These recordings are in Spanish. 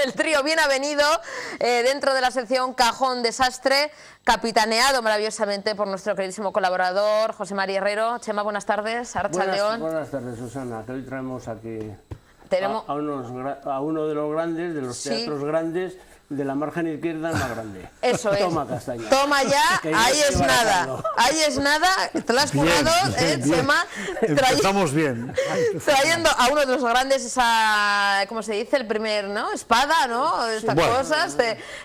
el trío bien avenido dentro de la sección Cajón Desastre, capitaneado maravillosamente por nuestro queridísimo colaborador José María Herrero. Chema, buenas tardes. Arrachaldeón. Buenas tardes, Susana, que hoy traemos aquí Tenemos... a uno de los grandes, de los teatros grandes, de la margen izquierda el más grande. Eso es. Toma castaña. Toma ya, ahí es nada. Ahí es nada, te lo has jugado, Chema. Empezamos bien. Trayendo a uno de los grandes esa, ¿cómo se dice? El primer, ¿no? Espada, ¿no? Estas cosas,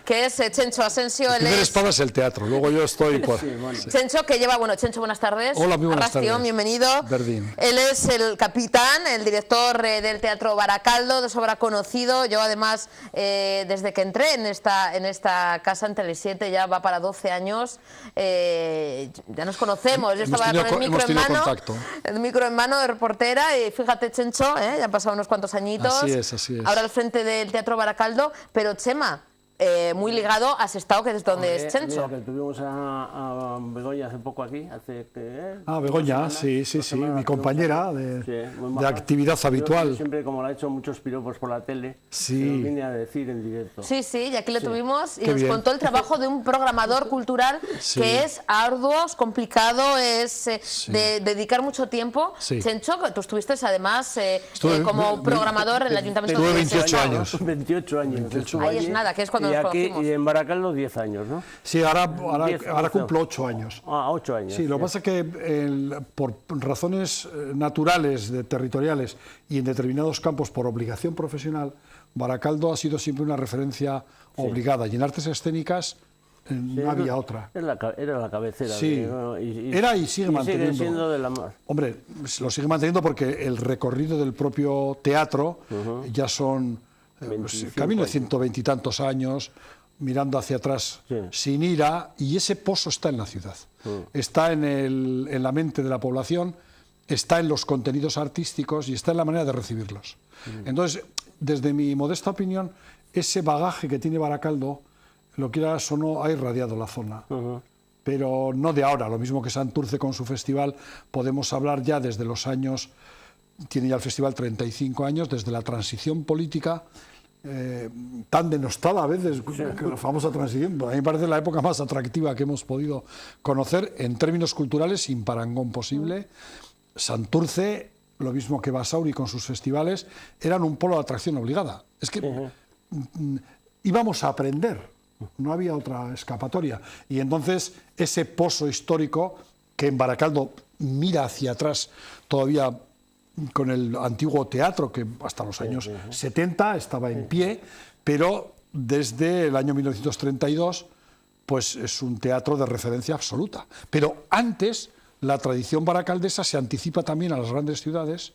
que es Chencho Asensio. El primer espada es el teatro, luego yo estoy por... Sí, bueno. Chencho, que lleva, Chencho, buenas tardes. Hola, muy buenas tardes. Bienvenido. Verdín. Él es el capitán, el director del Teatro Baracaldo, de sobra conocido. Yo, además, desde que entré en esta casa en Tele7, ya va para 12 años, ya nos conocemos. Yo estaba con el micro en mano de reportera, y fíjate, Chencho, ya han pasado unos cuantos añitos. Así es. Ahora al frente del Teatro Baracaldo, pero Chema, muy ligado a Sestao, que es donde es Chencho. Mira, que tuvimos a Begoña hace poco aquí, Begoña, sí, mi compañera de actividad habitual. Yo siempre, como la he hecho muchos piropos por la tele, sí. lo vine a decir en directo. Sí, y aquí lo tuvimos y Qué nos bien. contó el trabajo de un programador cultural que es arduo, complicado, es de dedicar mucho tiempo. Sí. Chencho, tú estuviste además como programador en el Ayuntamiento de 28 años. 28 años. Ahí es nada, que es cuando y nos aquí conocimos. y en Baracaldo 10 años, ¿no? Sí, ahora cumplo 8 años. 8 años. Sí, lo que pasa es que por razones naturales, territoriales y en determinados campos por obligación profesional, Baracaldo ha sido siempre una referencia obligada. Y en artes escénicas no había otra. Era la cabecera. Sí, era y sigue manteniendo. Sigue siendo de la mar. Hombre, lo sigue manteniendo porque el recorrido del propio teatro ya son camino de 120 y tantos años, mirando hacia atrás sin ira, y ese pozo está en la ciudad, está en la mente de la población, está en los contenidos artísticos y está en la manera de recibirlos. Entonces, desde mi modesta opinión, ese bagaje que tiene Baracaldo, lo quieras o no, ha irradiado la zona. Pero no de ahora, lo mismo que Santurce con su festival, podemos hablar ya desde los años, tiene ya el festival 35 años, desde la transición política, tan denostada a veces, la famosa transición. A mí me parece la época más atractiva que hemos podido conocer en términos culturales, sin parangón posible. Santurce, lo mismo que Basauri con sus festivales, eran un polo de atracción obligada. Es que íbamos a aprender, no había otra escapatoria. Y entonces ese pozo histórico que en Baracaldo mira hacia atrás todavía, con el antiguo teatro, que hasta los años 70 estaba en pie, pero desde el año 1932 pues es un teatro de referencia absoluta. Pero antes, la tradición baracaldesa se anticipa también a las grandes ciudades,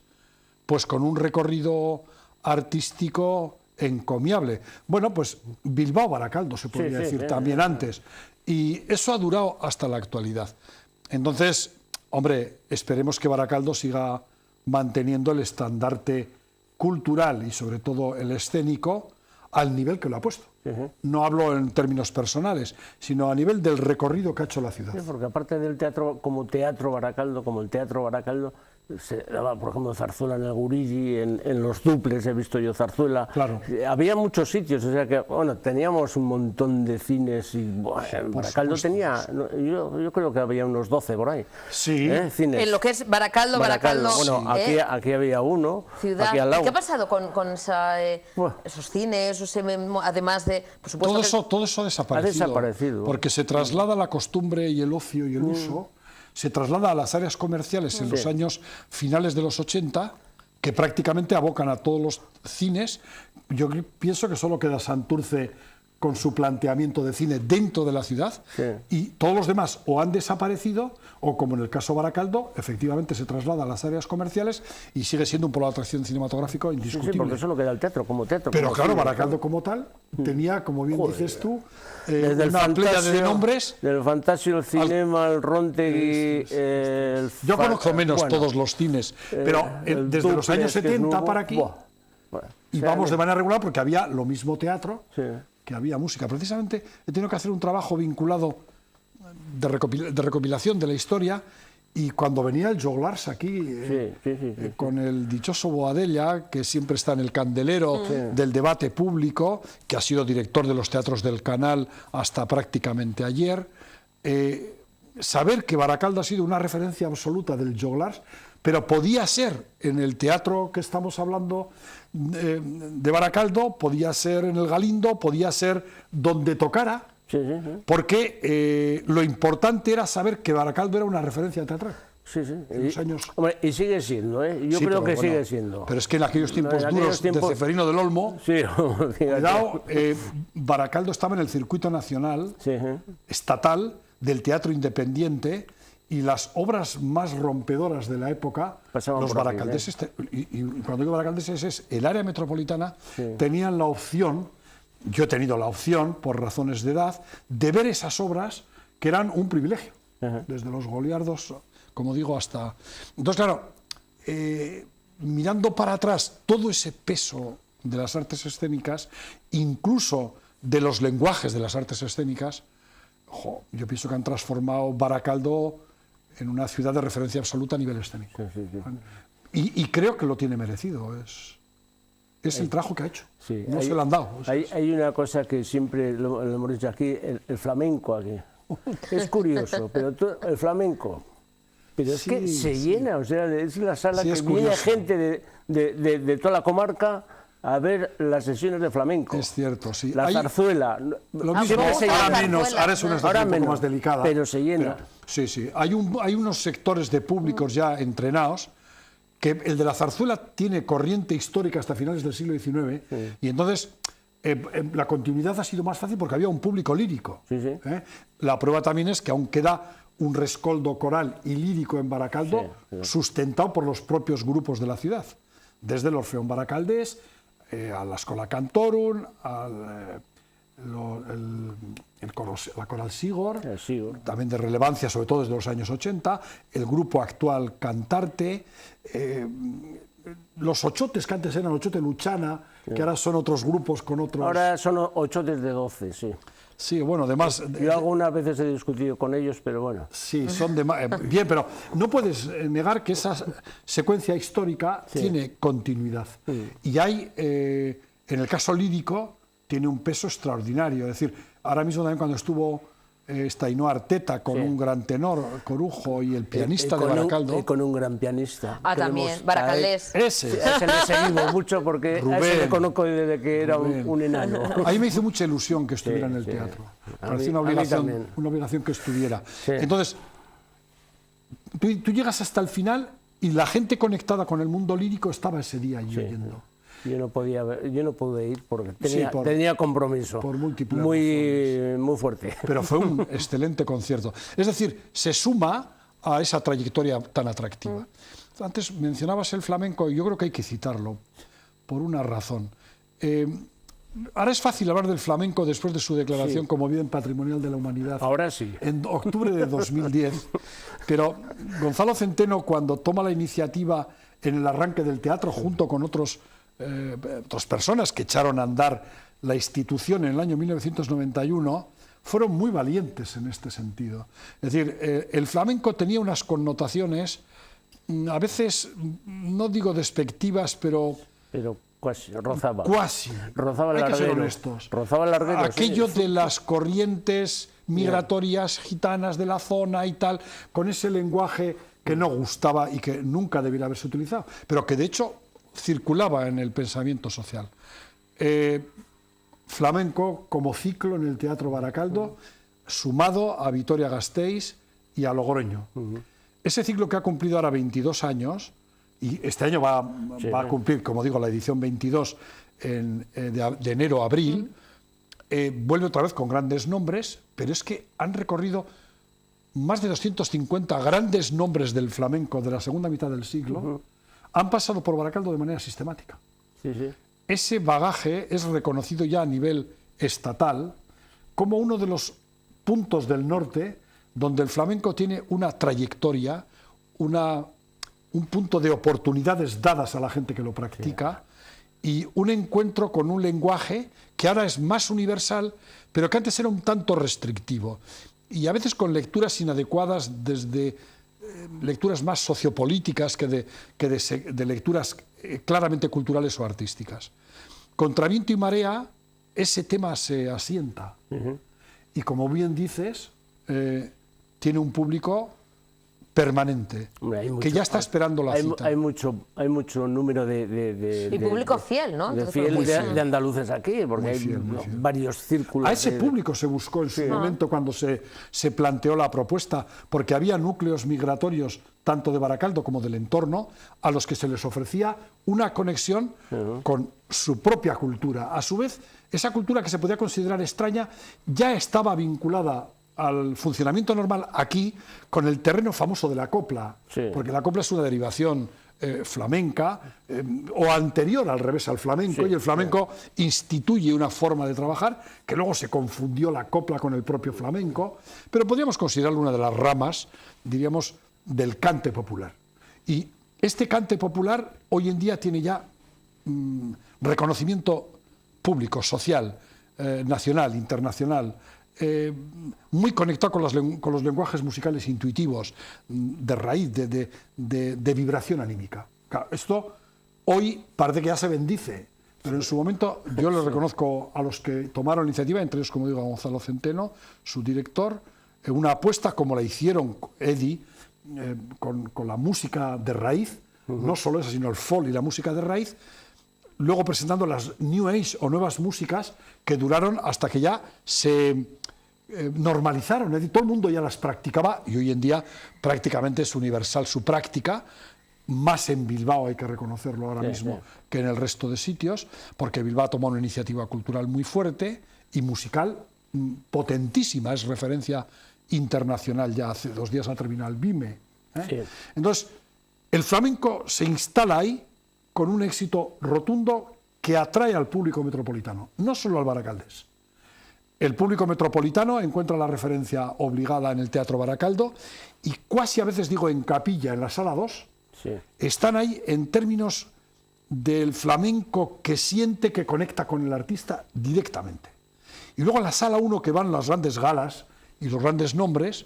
pues con un recorrido artístico encomiable. Bueno, pues Bilbao-Baracaldo se podría decir también antes. Y eso ha durado hasta la actualidad. Entonces, hombre, esperemos que Baracaldo siga manteniendo el estandarte cultural y sobre todo el escénico al nivel que lo ha puesto. No hablo en términos personales, sino a nivel del recorrido que ha hecho la ciudad. Sí, porque aparte del teatro, como Teatro Baracaldo, como el Teatro Baracaldo, se daba, por ejemplo, zarzuela en el Guridi, en los duples he visto yo zarzuela. Claro. Había muchos sitios, o sea que, teníamos un montón de cines y en Baracaldo tenía, yo creo que había unos 12 por ahí. Sí. Cines. En lo que es Baracaldo. Bueno, aquí había uno, ciudad. aquí al lado. ¿Qué ha pasado con esos cines, además de, por supuesto, todo eso ha desaparecido. Porque se traslada la costumbre y el ocio y el uso, se traslada a las áreas comerciales en los años finales de los 80, que prácticamente abocan a todos los cines. Yo pienso que solo queda Santurce con su planteamiento de cine dentro de la ciudad, y todos los demás o han desaparecido o, como en el caso Baracaldo, efectivamente se traslada a las áreas comerciales y sigue siendo un polo de atracción cinematográfico indiscutible. Sí, porque solo queda el teatro como teatro. Pero como claro, cine, Baracaldo como tal tenía, como bien dices tú, una playa de nombres. Del Fantasio, el Cinema, el Rontegui... Yo conozco menos todos los cines, pero desde los años 70 para aquí íbamos de manera regular porque había lo mismo teatro, que había música. Precisamente he tenido que hacer un trabajo vinculado de recopilación de la historia, Y cuando venía el Joglars aquí, con el dichoso Boadella, que siempre está en el candelero del debate público, que ha sido director de los teatros del Canal hasta prácticamente ayer, saber que Baracaldo ha sido una referencia absoluta del Joglars, pero podía ser en el teatro que estamos hablando de Baracaldo, podía ser en el Galindo, podía ser donde tocara, porque lo importante era saber que Baracaldo era una referencia teatral. En los años... Hombre, y sigue siendo, yo creo que sigue siendo. Pero es que en aquellos tiempos duros de Ceferino del Olmo, cuidado, Baracaldo estaba en el circuito nacional, estatal, del teatro independiente, y las obras más rompedoras de la época, los baracaldeses, y cuando digo baracaldeses es el área metropolitana, tenían la opción, yo he tenido la opción, por razones de edad, de ver esas obras que eran un privilegio, desde los Goliardos, como digo, hasta... Entonces, claro, mirando para atrás todo ese peso de las artes escénicas, incluso de los lenguajes de las artes escénicas, yo pienso que han transformado Baracaldo en una ciudad de referencia absoluta a nivel escénico. Y creo que lo tiene merecido, es el trabajo que ha hecho, no se lo han dado. Hay una cosa que siempre lo hemos dicho aquí, el flamenco aquí. Es curioso, pero el flamenco... Pero es que se llena, o sea, es la sala que viene gente de toda la comarca a ver las sesiones de flamenco. Es cierto, sí. La zarzuela. Lo mismo, ahora menos, ahora es una estación un poco más delicada. Pero se llena. Sí. Hay unos sectores de públicos ya entrenados, que el de la zarzuela tiene corriente histórica hasta finales del siglo XIX, y entonces... la continuidad ha sido más fácil porque había un público lírico. La prueba también es que aún queda un rescoldo coral y lírico en Baracaldo, sustentado por los propios grupos de la ciudad, desde el Orfeón Baracaldés, a la Schola Cantorum, la Coral Sigor, también de relevancia, sobre todo desde los años 80, el grupo actual Cantarte, los ochotes que antes eran Ochote Luchana, que ahora son otros grupos con otros... Ahora son ochotes de 12, sí. Sí, bueno, además... Yo algunas veces he discutido con ellos, pero bueno. Sí, son de... bien, pero no puedes negar que esa secuencia histórica tiene continuidad. Y hay, en el caso lírico, tiene un peso extraordinario. Es decir, ahora mismo también cuando estuvo Ainhoa Arteta con un gran tenor, Corujo, y el pianista de Baracaldo... con un gran pianista. También, Baracaldés. Ese le seguimos mucho porque a ese le conozco desde que era un enano. A mí me hizo mucha ilusión que estuviera en el teatro. Parecía una obligación que estuviera. Entonces, tú llegas hasta el final y la gente conectada con el mundo lírico estaba ese día allí oyendo. Yo no pude ir porque tenía compromiso. Por múltiples muy fuerte. Pero fue un excelente concierto. Es decir, se suma a esa trayectoria tan atractiva. Antes mencionabas el flamenco y yo creo que hay que citarlo por una razón. Ahora es fácil hablar del flamenco después de su declaración como bien patrimonial de la humanidad. Ahora sí. En octubre de 2010. Pero Gonzalo Centeno, cuando toma la iniciativa en el arranque del teatro, junto con otras personas que echaron a andar la institución en el año 1991, fueron muy valientes en este sentido. Es decir, el flamenco tenía unas connotaciones, a veces, no digo despectivas, pero casi, rozaba. Rozaba el larguero. Hay que ser honestos. Rozaba el larguero. Aquello de las corrientes migratorias gitanas de la zona y tal, con ese lenguaje que no gustaba y que nunca debiera haberse utilizado, pero que de hecho circulaba en el pensamiento social. Flamenco como ciclo en el Teatro Baracaldo, sumado a Vitoria-Gasteiz y a Logroño. Ese ciclo que ha cumplido ahora 22 años, y este año va a cumplir, como digo, la edición 22 de enero a abril, vuelve otra vez con grandes nombres, pero es que han recorrido más de 250 grandes nombres del flamenco de la segunda mitad del siglo, han pasado por Baracaldo de manera sistemática. Ese bagaje es reconocido ya a nivel estatal como uno de los puntos del norte donde el flamenco tiene una trayectoria, un punto de oportunidades dadas a la gente que lo practica y un encuentro con un lenguaje que ahora es más universal, pero que antes era un tanto restrictivo y a veces con lecturas inadecuadas desde lecturas más sociopolíticas que de lecturas claramente culturales o artísticas. Contra viento y marea, ese tema se asienta. Y como bien dices, tiene un público permanente, que ya está esperando la cita. Hay mucho número y público fiel, ¿no? De andaluces aquí, porque hay varios círculos. A ese público se buscó en su momento cuando se planteó la propuesta, porque había núcleos migratorios, tanto de Baracaldo como del entorno, a los que se les ofrecía una conexión con su propia cultura. A su vez, esa cultura que se podía considerar extraña ya estaba vinculada al funcionamiento normal aquí con el terreno famoso de la copla, porque la copla es una derivación flamenca o anterior al revés al flamenco, y el flamenco instituye una forma de trabajar que luego se confundió la copla con el propio flamenco, pero podríamos considerarlo una de las ramas, diríamos, del cante popular. Y este cante popular hoy en día tiene ya reconocimiento público, social, nacional, internacional, muy conectado con los lenguajes musicales intuitivos, de raíz, de vibración anímica. Claro, esto hoy parece que ya se bendice, pero en su momento yo le reconozco a los que tomaron la iniciativa, entre ellos, como digo, a Gonzalo Centeno, su director, una apuesta como la hicieron Eddie, con la música de raíz, no solo esa, sino el folk y la música de raíz, luego presentando las New Age o nuevas músicas que duraron hasta que ya se normalizaron, es decir, todo el mundo ya las practicaba y hoy en día prácticamente es universal su práctica, más en Bilbao, hay que reconocerlo ahora mismo, que en el resto de sitios, porque Bilbao tomó una iniciativa cultural muy fuerte y musical potentísima, es referencia internacional, ya hace 2 días ha terminado el BIME. Entonces, el flamenco se instala ahí con un éxito rotundo que atrae al público metropolitano, no solo al baracaldés. El público metropolitano encuentra la referencia obligada en el Teatro Baracaldo y casi a veces digo en capilla, en la Sala 2, están ahí en términos del flamenco que siente, que conecta con el artista directamente. Y luego en la Sala 1, que van las grandes galas y los grandes nombres,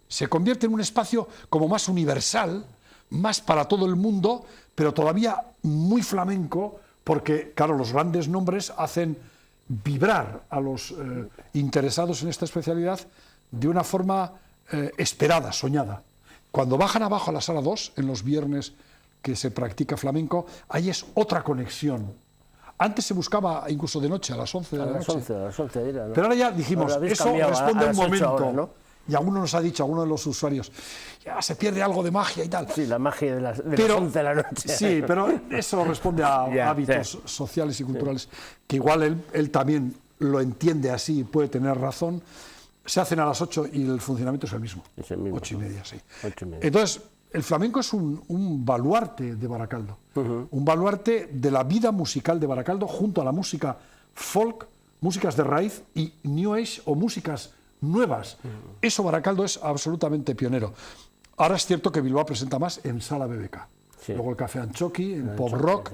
se convierte en un espacio como más universal, más para todo el mundo, pero todavía muy flamenco, porque, claro, los grandes nombres hacen vibrar a los interesados en esta especialidad de una forma esperada, soñada. Cuando bajan abajo a la Sala 2, en los viernes que se practica flamenco, ahí es otra conexión. Antes se buscaba incluso de noche, a las 11 de la noche. A las 11 era, ¿no? Pero ahora ya dijimos, eso responde a un momento. Ahora, ¿no? Y alguno nos ha dicho, alguno de los usuarios, ya se pierde algo de magia y tal. Sí, la magia de las 11 de la noche. Sí, pero eso responde a hábitos sociales y culturales, que igual él también lo entiende así y puede tener razón. Se hacen a las 8 y el funcionamiento es el mismo. Es el mismo. 8:30, sí. 8:30. Entonces, el flamenco es un baluarte de Baracaldo, un baluarte de la vida musical de Baracaldo junto a la música folk, músicas de raíz y New Age o músicas nuevas. Eso Baracaldo es absolutamente pionero. Ahora es cierto que Bilbao presenta más en Sala BBK. Luego el Café Anchoqui, en pop rock,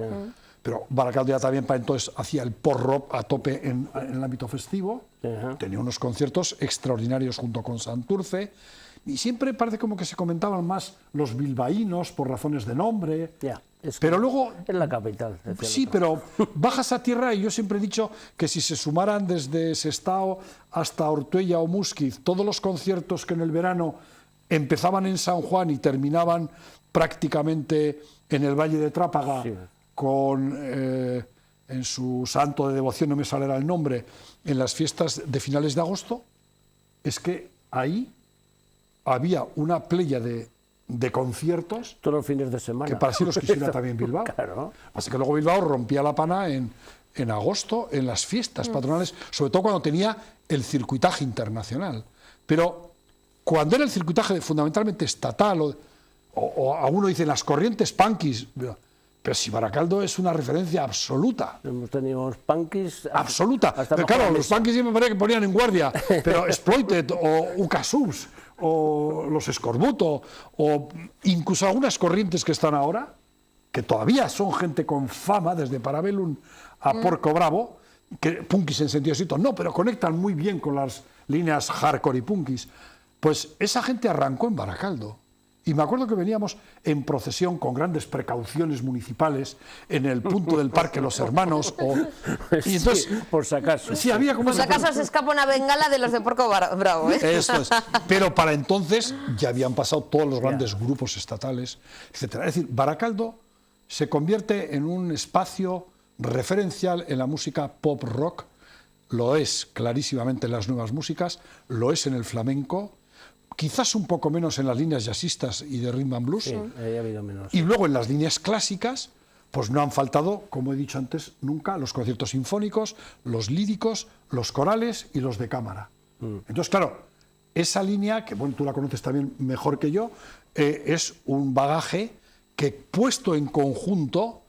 pero Baracaldo ya también para entonces hacía el pop rock a tope en el ámbito festivo. Tenía unos conciertos extraordinarios junto con Santurce. Y siempre parece como que se comentaban más los bilbaínos por razones de nombre. Pero luego... Es la capital. Sí, pero bajas a tierra y yo siempre he dicho que si se sumaran desde Sestao hasta Ortuella o Musquiz todos los conciertos que en el verano empezaban en San Juan y terminaban prácticamente en el Valle de Trápaga, con en su santo de devoción, no me saldrá el nombre, en las fiestas de finales de agosto, es que ahí había una playa de conciertos todos los fines de semana, que para sí los quisiera también Bilbao. Claro. Así que luego Bilbao rompía la pana en agosto, en las fiestas patronales, sobre todo cuando tenía el circuitaje internacional. Pero cuando era el circuitaje fundamentalmente estatal, o alguno dice las corrientes punkis, pero si Baracaldo es una referencia absoluta. Hemos tenido punkis... Absoluta. Pero claro, los punkis siempre me parece que ponían en guardia, pero Exploited o Ucasubs o los Escorbuto, o incluso algunas corrientes que están ahora, que todavía son gente con fama, desde Parabellum a Porco Bravo, que punkis en sentido estricto, no, pero conectan muy bien con las líneas hardcore y punkis. Pues esa gente arrancó en Baracaldo Y me acuerdo que veníamos en procesión con grandes precauciones municipales en el punto del Parque Los Hermanos. Y entonces, sí, por si acaso. Sí, había como por si acaso se escapa una bengala de los de Porco Bravo. Eso es. Pero para entonces ya habían pasado todos los grandes grupos estatales, etcétera. Es decir, Baracaldo se convierte en un espacio referencial en la música pop rock. Lo es clarísimamente en las nuevas músicas, lo es en el flamenco, quizás un poco menos en las líneas jazzistas y de rhythm and blues. Sí, ahí ha habido menos. Y luego en las líneas clásicas, pues no han faltado, como he dicho antes, nunca los conciertos sinfónicos, los líricos, los corales y los de cámara. Entonces, claro, esa línea, que bueno, tú la conoces también mejor que yo, es un bagaje que puesto en conjunto,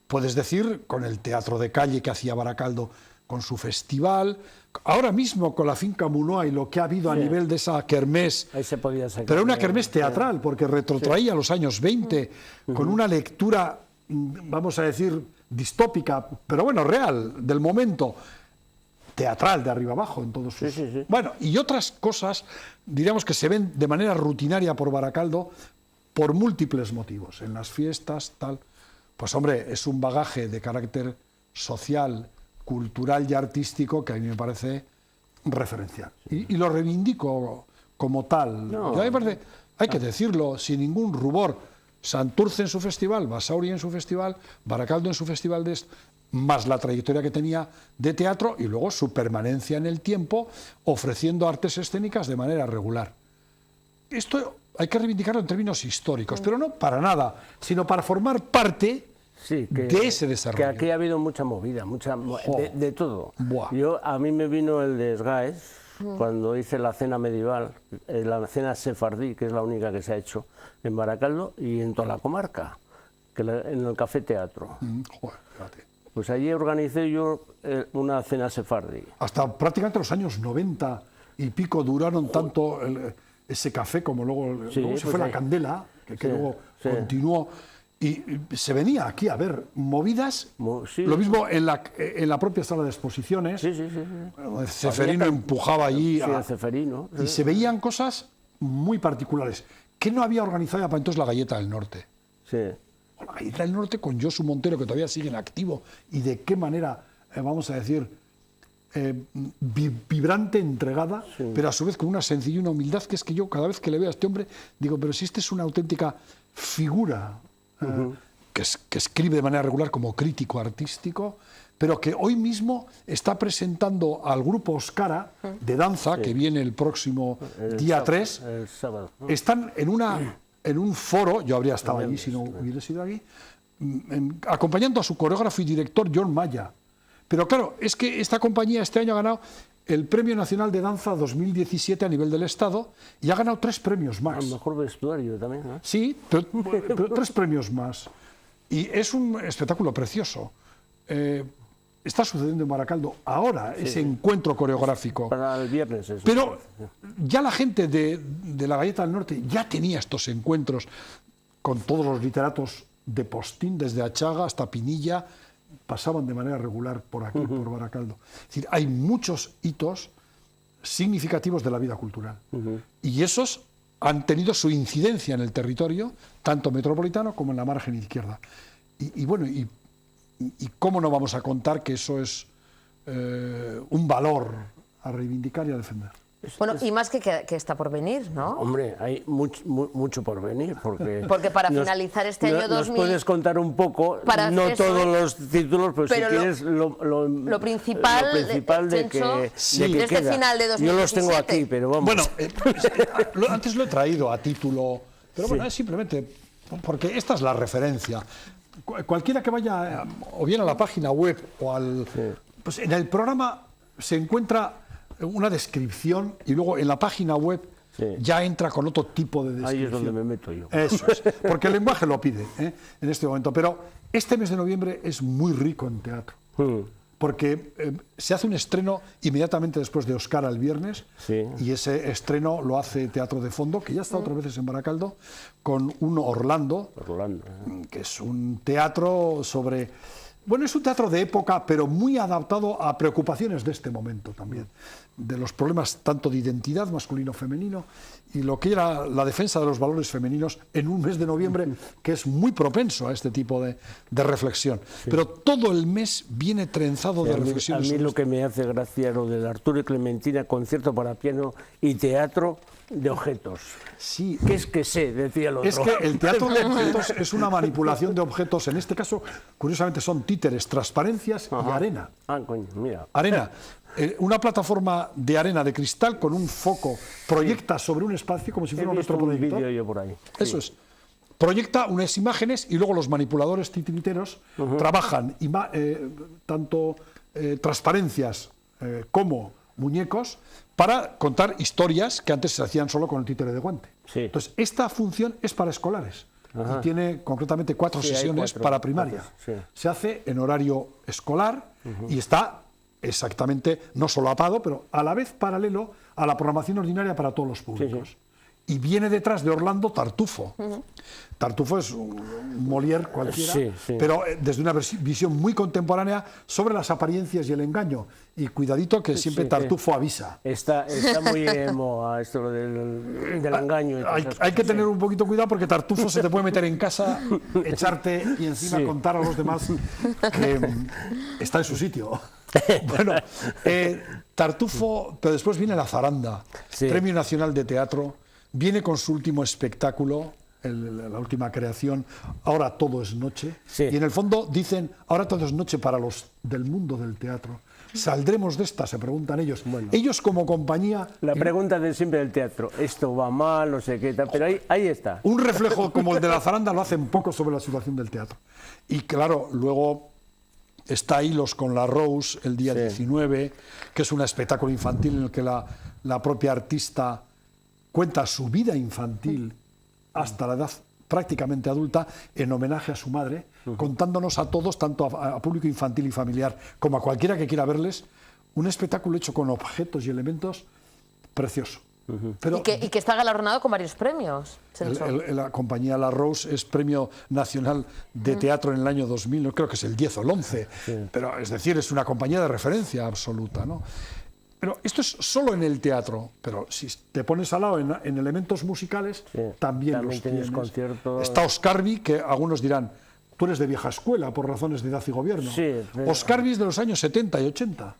puedes decir, con el teatro de calle que hacía Baracaldo, con su festival, ahora mismo con la Finca Munoa y lo que ha habido a nivel de esa kermés, ahí se podía sacar, pero una kermés teatral, porque retrotraía a los años 20, con una lectura, vamos a decir, distópica, pero bueno, real, del momento, teatral de arriba abajo en todos sus... Bueno, y otras cosas, diríamos que se ven de manera rutinaria por Baracaldo por múltiples motivos, en las fiestas, tal. Pues hombre, es un bagaje de carácter social, cultural y artístico que a mí me parece referencial. Y lo reivindico como tal. No. Yo a mí me parece, hay que decirlo, sin ningún rubor. Santurce en su festival, Basauri en su festival, Baracaldo en su festival de esto, más la trayectoria que tenía de teatro y luego su permanencia en el tiempo ofreciendo artes escénicas de manera regular. Esto hay que reivindicarlo en términos históricos, pero no para nada, sino para formar parte de ese desarrollo. Que aquí ha habido mucha movida, de todo. A mí me vino el de Esgaez cuando hice la cena medieval, la cena sefardí, que es la única que se ha hecho en Baracaldo y en toda la comarca, en el Café Teatro. Pues allí organicé yo una cena sefardí. Hasta prácticamente los años 90 y pico duraron tanto ese café como luego se fue la Candela, que luego continuó. Y se venía aquí a ver movidas, lo mismo en la propia sala de exposiciones. Ceferino empujaba allí. Ceferino. Y se veían cosas muy particulares. ¿Qué no había organizado para entonces la Galleta del Norte? La Galleta del Norte con Josu Montero, que todavía sigue en activo, y de qué manera, vamos a decir, vibrante, entregada, pero a su vez con una sencillez y una humildad, que es que yo cada vez que le veo a este hombre, digo, pero si este es una auténtica figura que escribe de manera regular como crítico artístico, pero que hoy mismo está presentando al grupo Oscara de danza, que viene el próximo día 3, el sábado. Están en un foro, yo habría estado allí si no hubiera sido aquí, acompañando a su coreógrafo y director John Maya. Pero claro, es que esta compañía este año ha ganado el Premio Nacional de Danza 2017 a nivel del Estado y ha ganado 3 premios más. El mejor vestuario también, ¿no? Sí, pero 3 premios más. Y es un espectáculo precioso. Está sucediendo en Baracaldo ahora ese encuentro coreográfico. Para el viernes. Pero ya la gente de la Galleta del Norte ya tenía estos encuentros con todos los literatos de postín, desde Achaga hasta Pinilla, pasaban de manera regular por aquí, por Baracaldo. Es decir, hay muchos hitos significativos de la vida cultural. Y esos han tenido su incidencia en el territorio, tanto metropolitano como en la margen izquierda. Y bueno, y cómo no vamos a contar que eso es un valor a reivindicar y a defender. Bueno, y más que está por venir, ¿no? Hombre, hay mucho por venir, porque para finalizar este año 2000... Nos puedes contar un poco, no todos los títulos, pero si quieres lo principal de que este final de 2017. Yo los tengo aquí, pero vamos. Bueno, antes lo he traído a título, pero bueno, es simplemente porque esta es la referencia. Cualquiera que vaya o bien a la página web o al... Pues en el programa se encuentra una descripción y luego en la página web ya entra con otro tipo de descripción. Ahí es donde me meto yo. Eso es, porque el lenguaje lo pide en este momento. Pero este mes de noviembre es muy rico en teatro, porque se hace un estreno inmediatamente después de Oscar el viernes, y ese estreno lo hace Teatro de Fondo, que ya está otras veces en Baracaldo, con un Orlando, que es un teatro sobre Bueno, es un teatro de época, pero muy adaptado a preocupaciones de este momento también, de los problemas tanto de identidad masculino-femenino y lo que era la defensa de los valores femeninos en un mes de noviembre que es muy propenso a este tipo de reflexión. Sí. Pero todo el mes viene trenzado de reflexiones. A mí lo que me hace gracia es lo del Arturo y Clementina, concierto para piano y teatro de objetos. Sí. ¿Qué es que sé? Decía el otro. Es que el teatro de objetos es una manipulación de objetos. En este caso, curiosamente, son títeres, transparencias y arena. Ah, coño, mira. Arena. Una plataforma de arena de cristal con un foco proyecta sobre un espacio como si fuera un retroproyector. Vídeo yo por ahí. Eso es. Proyecta unas imágenes y luego los manipuladores titiriteros trabajan tanto transparencias como muñecos para contar historias que antes se hacían solo con el títere de guante. Sí. Entonces, esta función es para escolares. Y tiene concretamente 4 sesiones para primaria. Se hace en horario escolar y está exactamente, no solapado, pero a la vez paralelo a la programación ordinaria para todos los públicos. Y viene detrás de Orlando Tartufo. Tartufo es un Molière cualquiera, pero desde una visión muy contemporánea sobre las apariencias y el engaño. Y cuidadito que siempre Tartufo avisa. Está muy en moda esto del engaño. Y hay que tener un poquito cuidado porque Tartufo se te puede meter en casa, echarte y encima contar a los demás que está en su sitio. Bueno, Tartufo, pero después viene La Zaranda, Premio Nacional de Teatro. Viene con su último espectáculo, la última creación, Ahora todo es noche. Y en el fondo dicen, ahora todo es noche para los del mundo del teatro. ¿Saldremos de esta?, se preguntan ellos. Bueno, ellos como compañía... La pregunta de siempre del teatro, esto va mal, no sé qué tal, pero ahí está. Un reflejo como el de La Zaranda lo hacen poco sobre la situación del teatro. Y claro, luego está Hilos con la Rose, el día 19, que es un espectáculo infantil en el que la propia artista cuenta su vida infantil hasta la edad prácticamente adulta en homenaje a su madre, contándonos a todos, tanto a público infantil y familiar como a cualquiera que quiera verles, un espectáculo hecho con objetos y elementos precioso. Pero, y que está galardonado con varios premios. La compañía La Rose es Premio Nacional de Teatro en el año 2000, no creo que es el 10 o el 11, pero es decir, es una compañía de referencia absoluta, ¿no? Pero esto es solo en el teatro, pero si te pones al lado en elementos musicales, también los tienes. Conciertos. Está Oscarvi, que algunos dirán, tú eres de vieja escuela por razones de edad y gobierno. Oscarvi es de los años 70 y 80.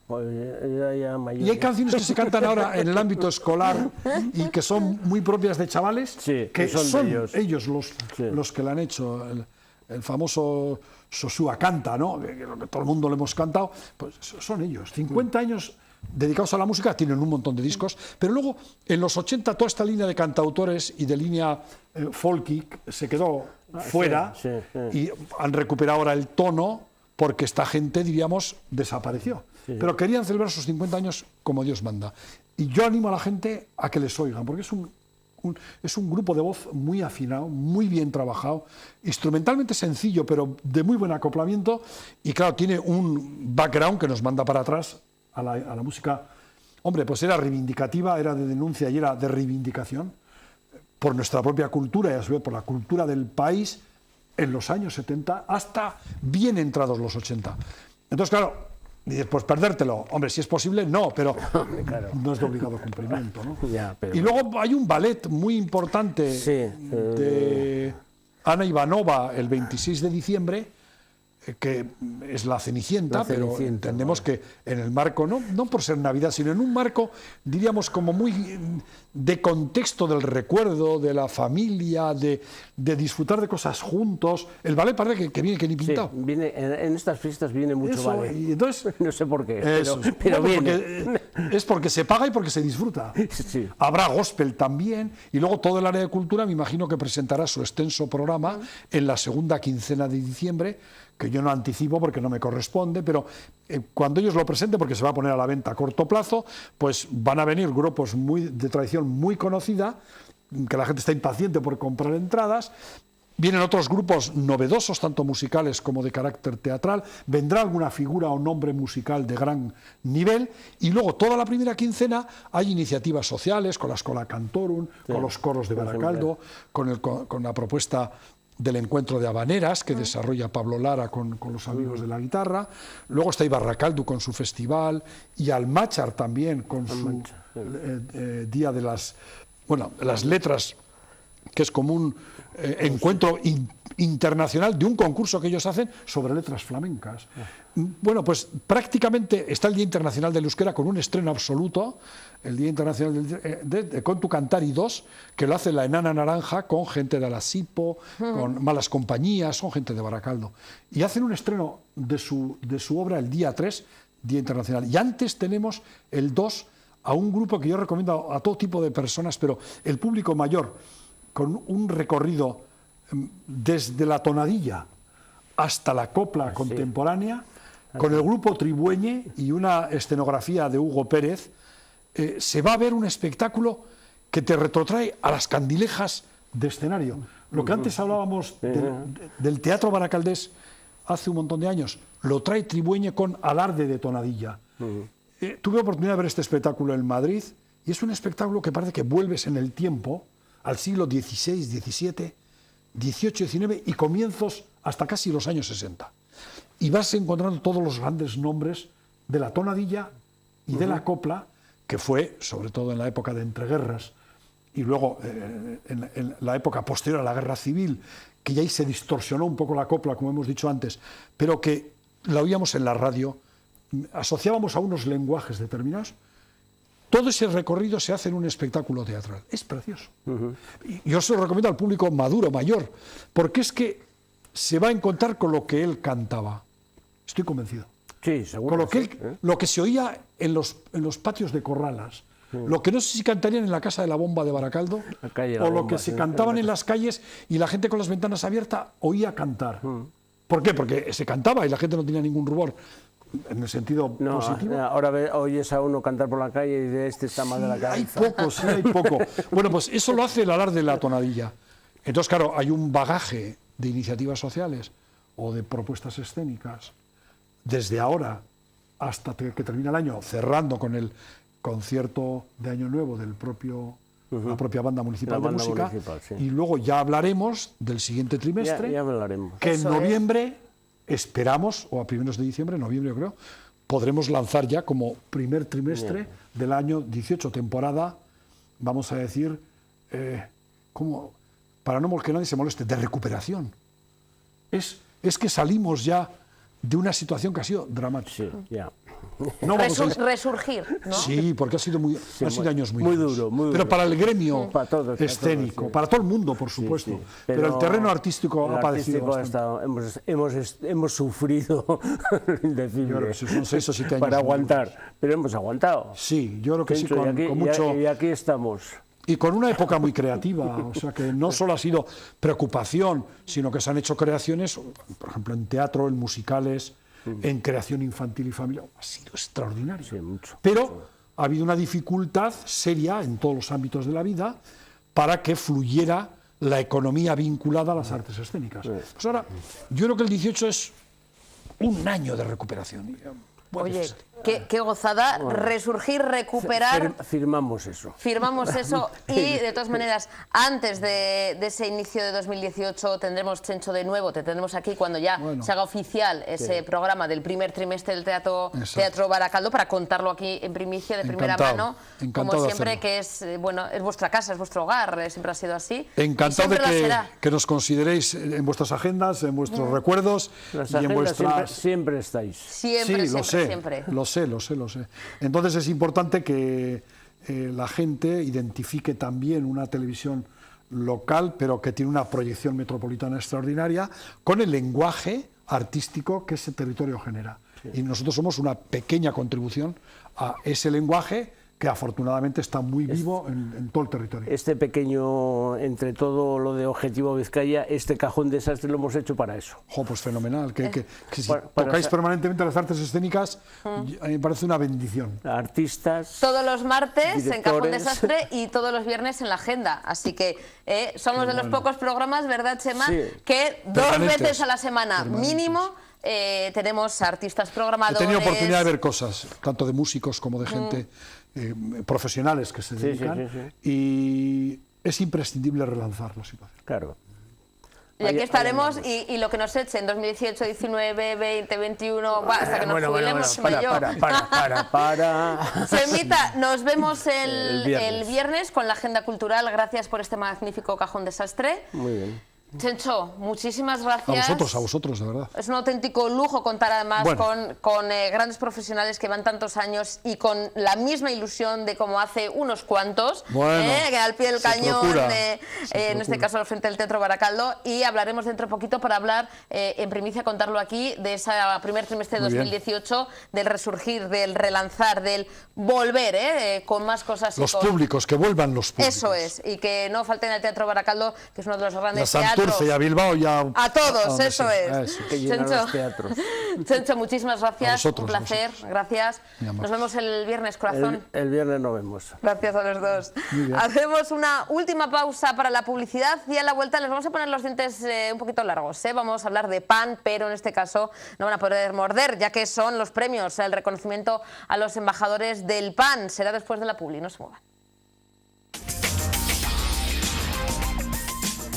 Y hay canciones que se cantan ahora en el ámbito escolar y que son muy propias de chavales, que son ellos los que la han hecho. El famoso Sosúa canta, ¿no? Que todo el mundo lo hemos cantado, pues son ellos. 50 años dedicados a la música, tienen un montón de discos, pero luego en los 80 toda esta línea de cantautores y de línea folky se quedó fuera y han recuperado ahora el tono porque esta gente, diríamos, desapareció. Pero querían celebrar sus 50 años como Dios manda. Y yo animo a la gente a que les oigan, porque es un grupo de voz muy afinado, muy bien trabajado, instrumentalmente sencillo, pero de muy buen acoplamiento, y claro, tiene un background que nos manda para atrás a la música. Hombre, pues era reivindicativa, era de denuncia y era de reivindicación por nuestra propia cultura y a su vez por la cultura del país en los años 70 hasta bien entrados los 80. Entonces, claro, dices, pues perdértelo. Hombre, si es posible, no, pero no es de obligado cumplimiento, ¿no? Y luego hay un ballet muy importante de Ana Ivanova el 26 de diciembre, que es La Cenicienta, pero entendemos que en el marco, no por ser Navidad, sino en un marco, diríamos, como muy de contexto del recuerdo, de la familia, de disfrutar de cosas juntos. El ballet parece que viene que ni pintado. Viene, en estas fiestas viene mucho ballet. Y entonces, no sé por qué, pero viene. Es porque se paga y porque se disfruta. Habrá gospel también, y luego todo el área de cultura me imagino que presentará su extenso programa en la segunda quincena de diciembre, que yo no anticipo porque no me corresponde, pero cuando ellos lo presenten, porque se va a poner a la venta a corto plazo, pues van a venir grupos de tradición muy conocida, que la gente está impaciente por comprar entradas. Vienen otros grupos novedosos, tanto musicales como de carácter teatral, vendrá alguna figura o nombre musical de gran nivel, y luego toda la primera quincena hay iniciativas sociales, con la Schola Cantorum, con los coros de Baracaldo, con la propuesta del encuentro de habaneras que desarrolla Pablo Lara con los amigos de la guitarra. Luego está Baracaldo con su festival y Almáchar también con su Día de las Letras, que es como un encuentro internacional de un concurso que ellos hacen sobre letras flamencas. Bueno, pues prácticamente está el Día Internacional del Euskera con un estreno absoluto, el Día Internacional de Con tu Cantar y Dos, que lo hace la Enana Naranja con gente de Alasipo, con Malas Compañías, son gente de Baracaldo. Y hacen un estreno de su obra el día 3, Día Internacional. Y antes tenemos el 2 a un grupo que yo recomiendo a todo tipo de personas, pero el público mayor, con un recorrido desde la tonadilla hasta la copla contemporánea, con el grupo Tribueñe y una escenografía de Hugo Pérez, se va a ver un espectáculo que te retrotrae a las candilejas de escenario. Lo que antes hablábamos del teatro baracaldés hace un montón de años, lo trae Tribueñe con Alarde de tonadilla. Tuve oportunidad de ver este espectáculo en Madrid y es un espectáculo que parece que vuelves en el tiempo al siglo XVI, XVII, XVIII, XIX y comienzos hasta casi los años 60. Y vas encontrando todos los grandes nombres de la tonadilla y de la copla, que fue, sobre todo en la época de entreguerras, y luego en la época posterior a la Guerra Civil, que ya ahí se distorsionó un poco la copla, como hemos dicho antes, pero que la oíamos en la radio, asociábamos a unos lenguajes determinados. Todo ese recorrido se hace en un espectáculo teatral. Es precioso. Y yo se lo recomiendo al público maduro, mayor, porque es que se va a encontrar con lo que él cantaba. Estoy convencido. Sí, seguro. Con lo que, lo que se oía en los patios de Corralas, lo que no sé si cantarían en la Casa de la Bomba de Baracaldo, o lo que se cantaban en las calles y la gente con las ventanas abiertas oía cantar. ¿Por qué? Porque se cantaba y la gente no tenía ningún rubor. En el sentido positivo. Ahora oyes a uno cantar por la calle y de este está mal de la cabeza. Hay poco. Bueno, pues eso lo hace el Alarde de la tonadilla. Entonces, claro, hay un bagaje de iniciativas sociales o de propuestas escénicas desde ahora hasta que termina el año, cerrando con el concierto de Año Nuevo del la propia Banda Municipal de Música, y luego ya hablaremos del siguiente trimestre, ya hablaremos. Que en noviembre esperamos, o a primeros de diciembre, noviembre yo creo, podremos lanzar ya como primer trimestre del año 18, temporada, vamos a decir, como, para no que nadie se moleste, de recuperación. Es que salimos ya de una situación que ha sido dramática. Sí, ya. No resurgir, ¿no? Sí, porque han sido años muy duro, muy duro. Pero para el gremio para todos, escénico, para todo el mundo, por supuesto. Sí. Pero el terreno artístico ha padecido bastante. Hemos sufrido indecible. Yo creo que son 6 o 7 años. Para aguantar, pero hemos aguantado. Sí, yo creo que sí, con mucho... Y aquí estamos. Y con una época muy creativa, o sea que no solo ha sido preocupación, sino que se han hecho creaciones, por ejemplo, en teatro, en musicales, en creación infantil y familiar. Ha sido extraordinario. Sí, mucho. Pero ha habido una dificultad seria en todos los ámbitos de la vida para que fluyera la economía vinculada a las artes escénicas. Pues ahora, yo creo que el 18 es un año de recuperación. Oye, qué gozada, resurgir, recuperar. Firmamos eso. Firmamos eso y, de todas maneras, antes de ese inicio de 2018 tendremos Chencho de nuevo, te tendremos aquí cuando ya se haga oficial ese programa del primer trimestre del Teatro Baracaldo, para contarlo aquí en primicia, de primera mano, como siempre, que es vuestra casa, es vuestro hogar, siempre ha sido así. Encantado de que nos consideréis en vuestras agendas, en vuestros recuerdos las y en vuestras... Siempre estáis. Siempre, siempre. Lo sé. Entonces es importante que la gente identifique también una televisión local, pero que tiene una proyección metropolitana extraordinaria, con el lenguaje artístico que ese territorio genera. Y nosotros somos una pequeña contribución a ese lenguaje que afortunadamente está muy vivo en todo el territorio. Este pequeño, entre todo lo de Objetivo Vizcaya, este cajón desastre lo hemos hecho para eso. Pues fenomenal, que si tocáis permanentemente las artes escénicas, a mí me parece una bendición. Artistas, todos los martes directores, en Cajón Desastre y todos los viernes en la agenda, así que somos de los pocos programas, ¿verdad, Chema? Sí. Que 2 veces a la semana mínimo tenemos artistas programadores. He tenido oportunidad de ver cosas, tanto de músicos como de gente profesionales que se dedican, y es imprescindible relanzar la situación. Claro. Y aquí estaremos y lo que nos echen, 2018, 19, 20, 21, hasta que nos jubilemos. Para. Semita, nos vemos el viernes con la agenda cultural. Gracias por este magnífico cajón desastre. Muy bien. Chencho, muchísimas gracias. A vosotros, de verdad. Es un auténtico lujo contar además con grandes profesionales que van tantos años y con la misma ilusión de como hace unos cuantos, que al pie del cañón, en este caso al frente del Teatro Baracaldo, y hablaremos dentro de poquito para hablar en primicia, contarlo aquí, de ese primer trimestre de 2018, del resurgir, del relanzar, del volver, con más cosas. Los públicos, que vuelvan los públicos. Eso es, y que no falten al Teatro Baracaldo, que es uno de los grandes teatros. Y a Bilbao y a todos, eso es. Que llenan los teatros. Chencho, muchísimas gracias. Vosotros, un placer, gracias. Nos vemos el viernes, corazón. El viernes nos vemos. Gracias a los dos. Hacemos una última pausa para la publicidad y a la vuelta les vamos a poner los dientes un poquito largos. Vamos a hablar de pan, pero en este caso no van a poder morder, ya que son los premios, el reconocimiento a los embajadores del pan. Será después de la publi, no se muevan.